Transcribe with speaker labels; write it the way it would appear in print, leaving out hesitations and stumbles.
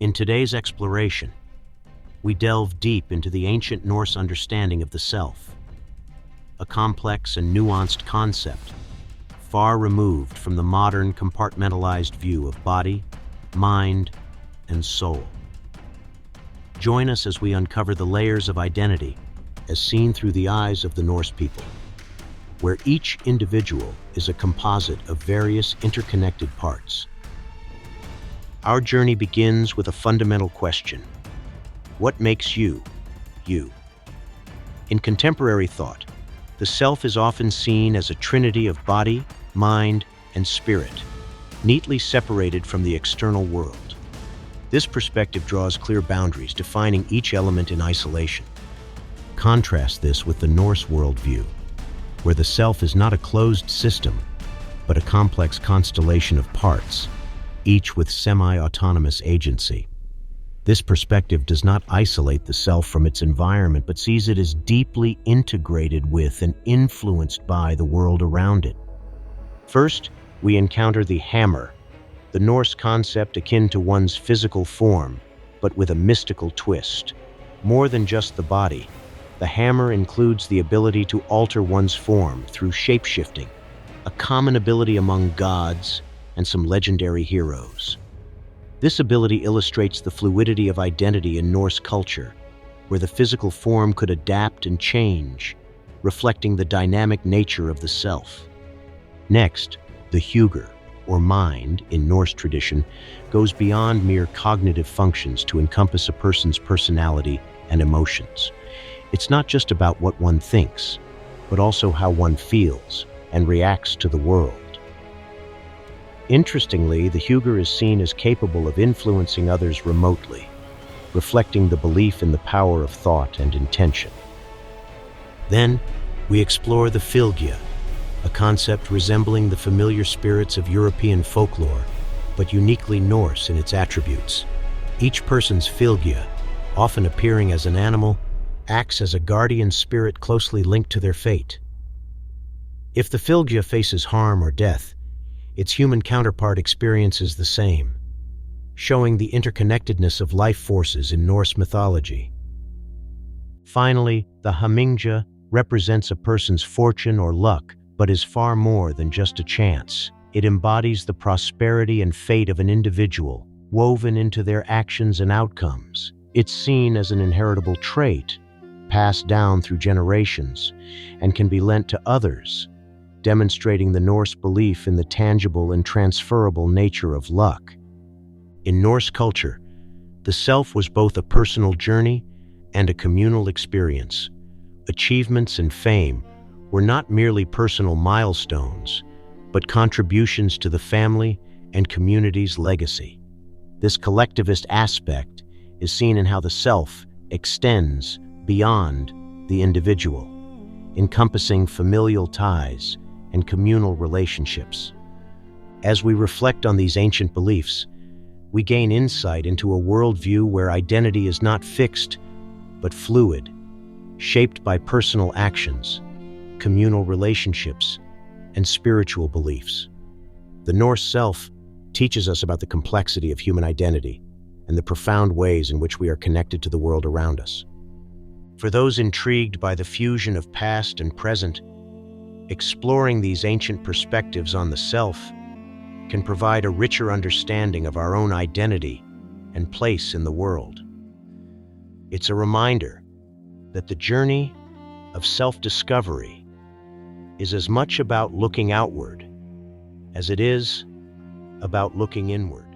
Speaker 1: In today's exploration, we delve deep into the ancient Norse understanding of the self, a complex and nuanced concept, far removed from the modern compartmentalized view of body, mind, and soul. Join us as we uncover the layers of identity as seen through the eyes of the Norse people, where each individual is a composite of various interconnected parts. Our journey begins with a fundamental question: what makes you, you? In contemporary thought, the self is often seen as a trinity of body, mind, and spirit, neatly separated from the external world. This perspective draws clear boundaries, defining each element in isolation. Contrast this with the Norse worldview, where the self is not a closed system, but a complex constellation of parts, each with semi-autonomous agency. This perspective does not isolate the self from its environment, but sees it as deeply integrated with and influenced by the world around it. First, we encounter the hammer, the Norse concept akin to one's physical form, but with a mystical twist. More than just the body, the hammer includes the ability to alter one's form through shape-shifting, a common ability among gods and some legendary heroes. This ability illustrates the fluidity of identity in Norse culture, where the physical form could adapt and change, reflecting the dynamic nature of the self. Next, the hugr, or mind, in Norse tradition, goes beyond mere cognitive functions to encompass a person's personality and emotions. It's not just about what one thinks, but also how one feels and reacts to the world. Interestingly, the hugr is seen as capable of influencing others remotely, reflecting the belief in the power of thought and intention. Then, we explore the fylgja, a concept resembling the familiar spirits of European folklore, but uniquely Norse in its attributes. Each person's fylgja, often appearing as an animal, acts as a guardian spirit closely linked to their fate. If the fylgja faces harm or death, its human counterpart experiences the same, showing the interconnectedness of life forces in Norse mythology. Finally, the hamingja represents a person's fortune or luck, but is far more than just a chance. It embodies the prosperity and fate of an individual, woven into their actions and outcomes. It's seen as an inheritable trait, passed down through generations, and can be lent to others, demonstrating the Norse belief in the tangible and transferable nature of luck. In Norse culture, the self was both a personal journey and a communal experience. Achievements and fame were not merely personal milestones, but contributions to the family and community's legacy. This collectivist aspect is seen in how the self extends beyond the individual, encompassing familial ties and communal relationships. As we reflect on these ancient beliefs, we gain insight into a worldview where identity is not fixed, but fluid, shaped by personal actions, communal relationships, and spiritual beliefs. The Norse self teaches us about the complexity of human identity and the profound ways in which we are connected to the world around us. For those intrigued by the fusion of past and present, exploring these ancient perspectives on the self can provide a richer understanding of our own identity and place in the world. It's a reminder that the journey of self-discovery is as much about looking outward as it is about looking inward.